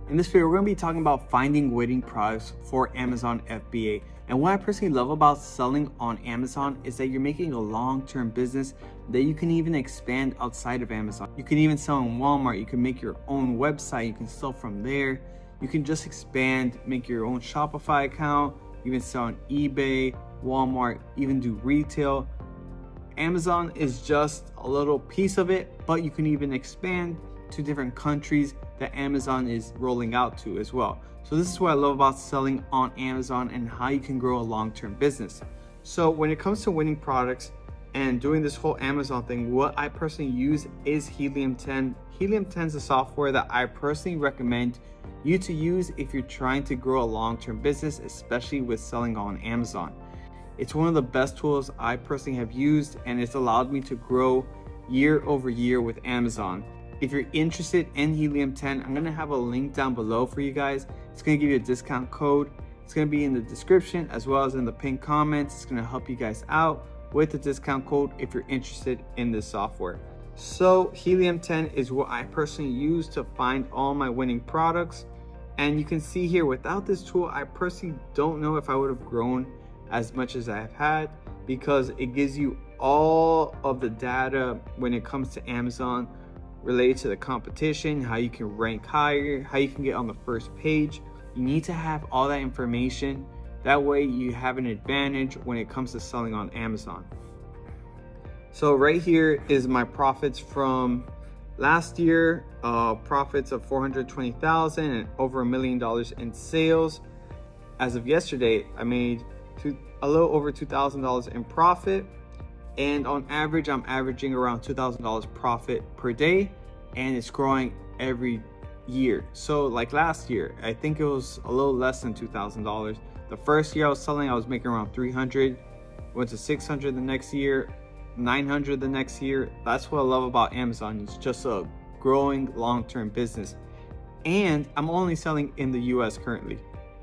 In this video, we're going to be talking about finding winning products for Amazon FBA. And what I personally love about selling on Amazon is that you're making a long-term business that you can even expand outside of Amazon. You can even sell in Walmart. You can make your own website. You can sell from there. You can just expand, make your own Shopify account, even sell on eBay, Walmart, even do retail. Amazon is just a little piece of it, but you can even expand to different countries that Amazon is rolling out to as well. So this is what I love about selling on Amazon and how you can grow a long-term business. So when it comes to winning products and doing this whole Amazon thing, what I personally use is Helium 10. Helium 10 is a software that I personally recommend you to use if you're trying to grow a long-term business, especially with selling on Amazon. It's one of the best tools I personally have used, and it's allowed me to grow year over year with Amazon. If you're interested in Helium 10, I'm gonna have a link down below for you guys. It's gonna give you a discount code. It's gonna be in the description as well as in the pinned comments. It's gonna help you guys out with the discount code if you're interested in this software. So Helium 10 is what I personally use to find all my winning products. And you can see here, without this tool, I personally don't know if I would have grown as much as I have had, because it gives you all of the data when it comes to Amazon related to the competition, how you can rank higher, how you can get on the first page. You need to have all that information. That way you have an advantage when it comes to selling on Amazon. So right here is my profits from last year, profits of 420,000 and over $1 million in sales. As of yesterday, I made a little over $2,000 in profit. And on average, I'm averaging around $2,000 profit per day, and it's growing every year. So like last year, I think it was a little less than $2,000. The first year I was selling, I was making around 300, went to 600 the next year, 900 the next year. That's what I love about Amazon. It's just a growing long-term business. And I'm only selling in the US currently.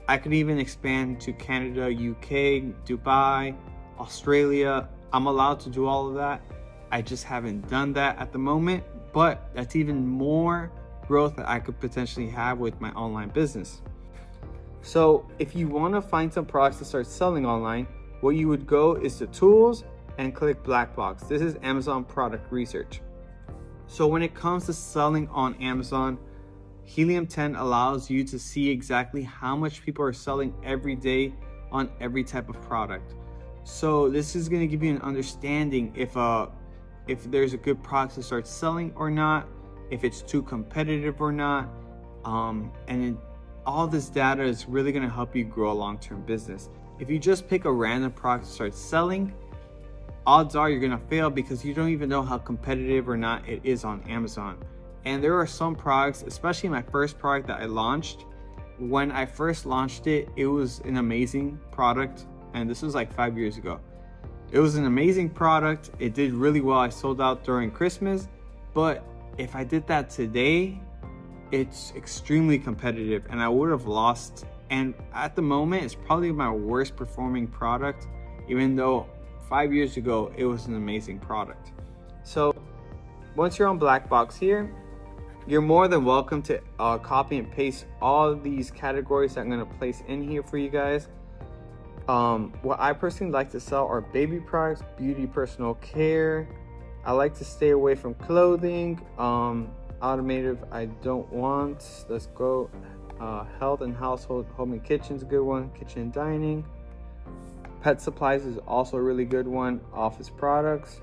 I could even expand to Canada, UK, Dubai, Australia. I'm allowed to do all of that. I just haven't done that at the moment, but that's even more growth that I could potentially have with my online business. So if you want to find some products to start selling online, what you would go is to tools and click black box. This is Amazon product research. So when it comes to selling on Amazon, Helium 10 allows you to see exactly how much people are selling every day on every type of product. So this is going to give you an understanding if there's a good product to start selling or not, if it's too competitive or not. All this data is really going to help you grow a long-term business. If you just pick a random product to start selling, odds are you're going to fail because you don't even know how competitive or not it is on Amazon. And there are some products, especially my first product that I launched. When I first launched it, it was an amazing product. And this was like 5 years ago. It was an amazing product. It did really well. I sold out during Christmas. But if I did that today, it's extremely competitive and I would have lost. And at the moment, it's probably my worst performing product, even though 5 years ago, it was an amazing product. So once you're on black box here, you're more than welcome to copy and paste all of these categories that I'm going to place in here for you guys. What I personally like to sell are baby products, beauty, personal care. I like to stay away from clothing. Automotive, I don't want. Let's go. Health and household, home and kitchen is a good one. Kitchen and dining. Pet supplies is also a really good one. Office products,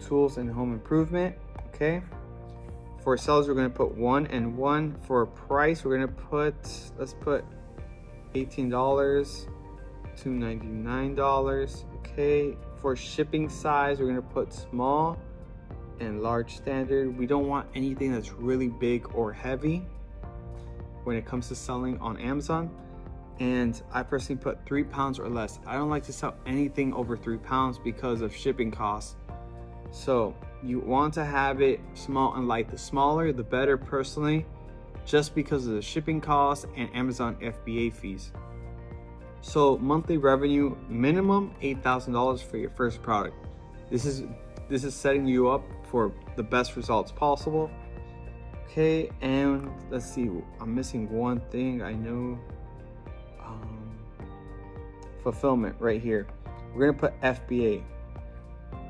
tools and home improvement. Okay. For sellers, we're going to put 1 and 1. For price, we're going to put, let's put $18. $299. Okay, for shipping size, we're going to put small and large standard. We don't want anything that's really big or heavy when it comes to selling on Amazon. And I personally put 3 pounds or less. I don't like to sell anything over 3 pounds because of shipping costs. So you want to have it small and light. The smaller the better personally, just because of the shipping costs and Amazon FBA fees. So monthly revenue, minimum $8,000 for your first product. This is setting you up for the best results possible. Okay, and let's see, I'm missing one thing. I know fulfillment right here. We're gonna put FBA.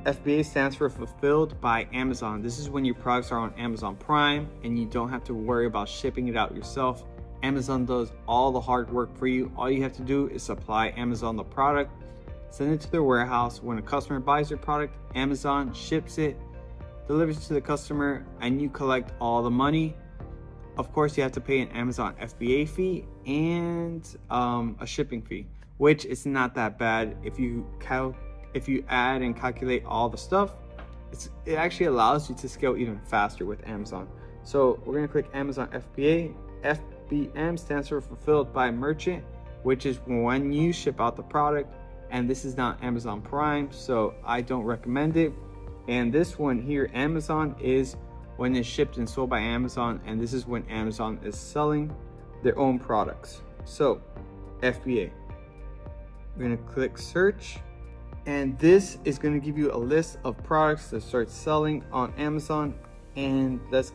FBA stands for Fulfilled by Amazon. This is when your products are on Amazon Prime and you don't have to worry about shipping it out yourself. Amazon does all the hard work for you. All you have to do is supply Amazon the product, send it to their warehouse. When a customer buys your product, Amazon ships it, delivers it to the customer, and you collect all the money. Of course, you have to pay an Amazon FBA fee and a shipping fee, which is not that bad. If you add and calculate all the stuff, it actually allows you to scale even faster with Amazon. So we're gonna click Amazon FBA. FBM stands for Fulfilled by Merchant, which is when you ship out the product, and this is not Amazon Prime, so I don't recommend it. And this one here, Amazon, is when it's shipped and sold by Amazon, and this is when Amazon is selling their own products. So FBA, we're gonna click search, and this is gonna give you a list of products to start selling on Amazon. And let's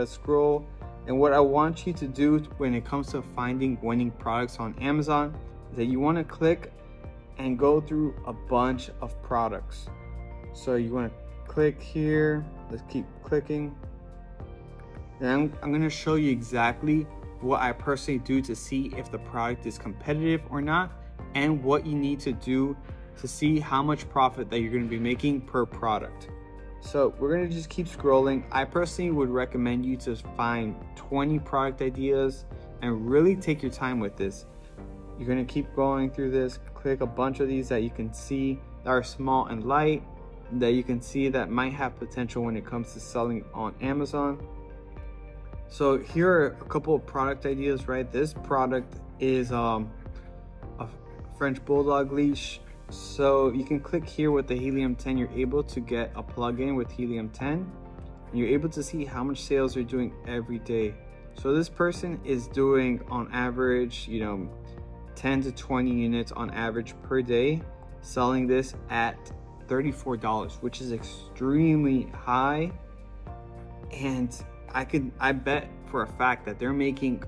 scroll. And what I want you to do when it comes to finding winning products on Amazon is that you want to click and go through a bunch of products. So you want to click here. Let's keep clicking. And I'm going to show you exactly what I personally do to see if the product is competitive or not, and what you need to do to see how much profit that you're going to be making per product. So we're going to just keep scrolling. I personally would recommend you to find 20 product ideas and really take your time with this. You're going to keep going through this, click a bunch of these that you can see that are small and light, that you can see that might have potential when it comes to selling on Amazon. So here are a couple of product ideas, right? This product is a French Bulldog leash. So you can click here with the Helium 10, you're able to get a plugin with Helium 10, and you're able to see how much sales they're doing every day. So this person is doing on average, 10 to 20 units on average per day, selling this at $34, which is extremely high. And I bet for a fact that they're making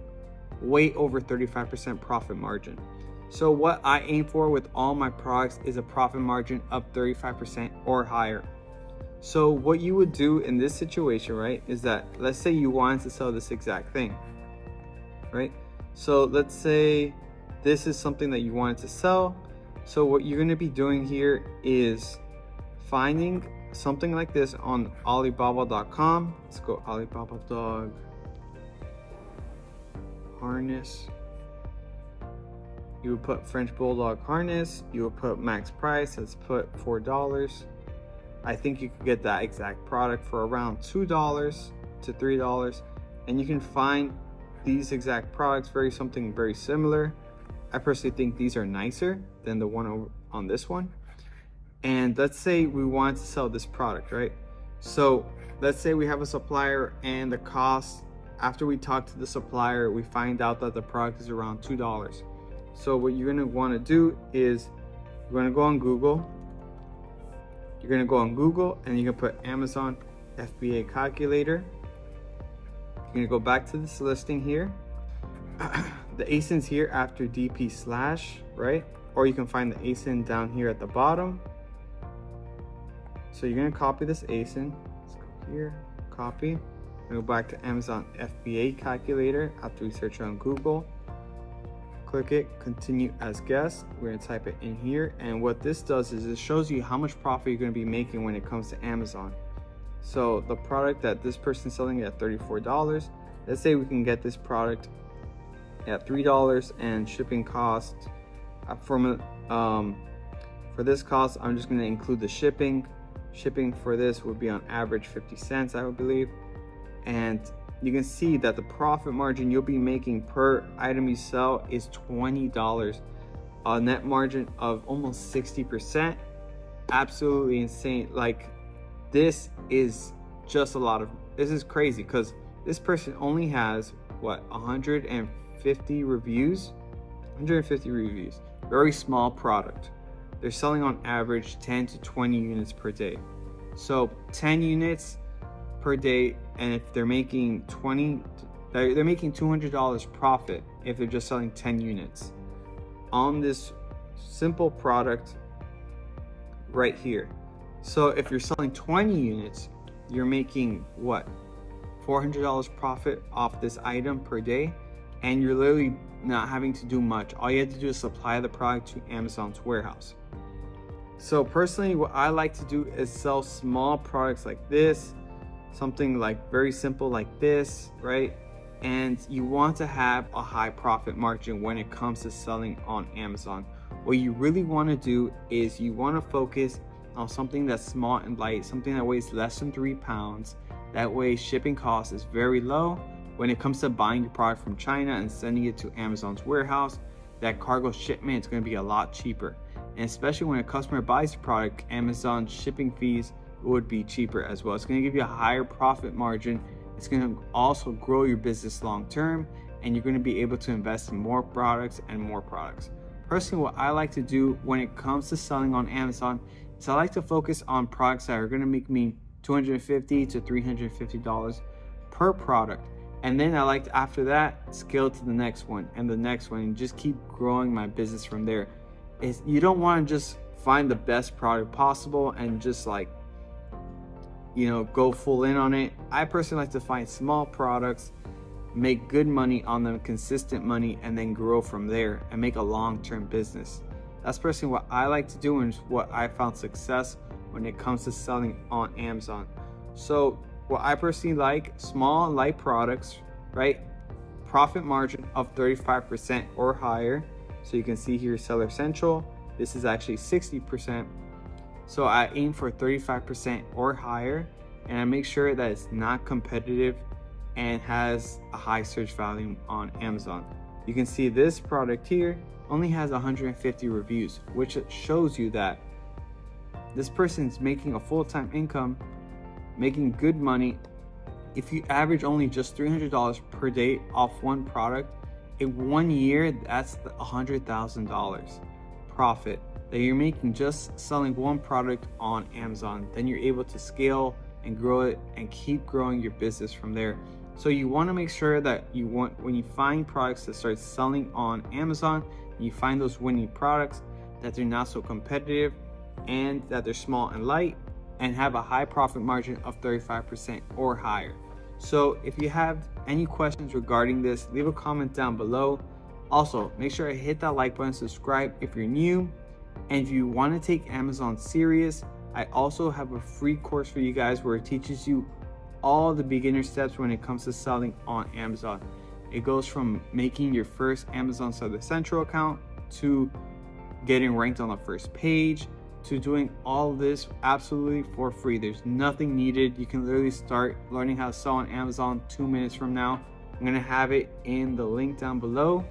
way over 35% profit margin. So what I aim for with all my products is a profit margin of 35% or higher. So what you would do in this situation, right, is that let's say you wanted to sell this exact thing, right? So let's say this is something that you wanted to sell. So what you're going to be doing here is finding something like this on Alibaba.com. Let's go Alibaba dog harness. You would put French Bulldog harness, you would put max price, let's put $4. I think you could get that exact product for around $2 to $3, and you can find these exact products something very similar. I personally think these are nicer than the one over on this one. And let's say we want to sell this product, right? So let's say we have a supplier, and the cost, after we talk to the supplier, we find out that the product is around $2. So what you're going to want to do is you're going to go on Google. You're going to go on Google and you can put Amazon FBA calculator. You're going to go back to this listing here. The ASIN's here after DP/, right? Or you can find the ASIN down here at the bottom. So you're going to copy this ASIN. Let's go here, copy. Go back to Amazon FBA calculator after we search on Google. Click it, continue as guest. We're gonna type it in here, and what this does is it shows you how much profit you're gonna be making when it comes to Amazon. So the product that this person's selling at $34, let's say we can get this product at $3, and shipping cost for this cost, I'm just gonna include the shipping. Shipping for this would be on average 50 cents, I would believe. And you can see that the profit margin you'll be making per item you sell is $20, a net margin of almost 60%. Absolutely insane. Like, this is just this is crazy, because this person only has what, 150 reviews. Very small product. They're selling on average 10 to 20 units per day. So 10 units per day and if they're making they're making $200 profit if they're just selling 10 units on this simple product right here. So if you're selling 20 units, you're making what, $400 profit off this item per day, and you're literally not having to do much. All you have to do is supply the product to Amazon's warehouse. So personally, what I like to do is sell small products like this, something like very simple like this, right? And you want to have a high profit margin when it comes to selling on Amazon. What you really want to do is you want to focus on something that's small and light, something that weighs less than 3 pounds. That way shipping cost is very low. When it comes to buying your product from China and sending it to Amazon's warehouse, that cargo shipment is going to be a lot cheaper. And especially when a customer buys the product, Amazon shipping fees would be cheaper as well. It's going to give you a higher profit margin. It's going to also grow your business long term, and you're going to be able to invest in more products and more products. Personally, what I like to do when it comes to selling on Amazon is I like to focus on products that are going to make me $250 to $350 per product. And then I like to, after that, scale to the next one and the next one, and just keep growing my business from there. You don't want to just find the best product possible and just like, you know, go full in on it. I personally like to find small products, make good money on them, consistent money, and then grow from there and make a long-term business. That's personally what I like to do, and what I found success when it comes to selling on Amazon. So what I personally like, small and light products, right? Profit margin of 35% or higher. So you can see here Seller Central, this is actually 60%. So I aim for 35% or higher, and I make sure that it's not competitive and has a high search value on Amazon. You can see this product here only has 150 reviews, which shows you that this person's making a full-time income, making good money. If you average only just $300 per day off one product, in 1 year, that's $100,000 profit that you're making just selling one product on Amazon. Then you're able to scale and grow it and keep growing your business from there. So you want to make sure that when you find products to start selling on Amazon, you find those winning products, that they're not so competitive and that they're small and light and have a high profit margin of 35% or higher. So if you have any questions regarding this, leave a comment down below. Also, make sure to hit that like button, subscribe if you're new. And if you want to take Amazon serious, I also have a free course for you guys where it teaches you all the beginner steps when it comes to selling on Amazon. It goes from making your first Amazon Seller Central account to getting ranked on the first page to doing all this absolutely for free. There's nothing needed. You can literally start learning how to sell on Amazon 2 minutes from now. I'm gonna have it in the link down below.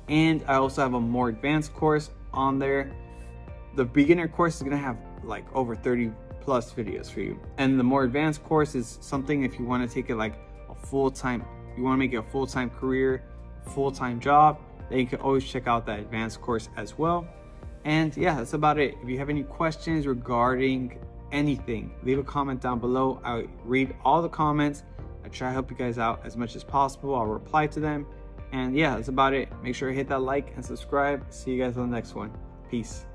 And I also have a more advanced course on there. The beginner course is gonna have like over 30 plus videos for you. And the more advanced course is something if you wanna take it like a full-time, you wanna make it a full-time career, full-time job, then you can always check out that advanced course as well. And yeah, that's about it. If you have any questions regarding anything, leave a comment down below. I read all the comments. I try to help you guys out as much as possible. I'll reply to them. And yeah, that's about it. Make sure to hit that like and subscribe. See you guys on the next one. Peace.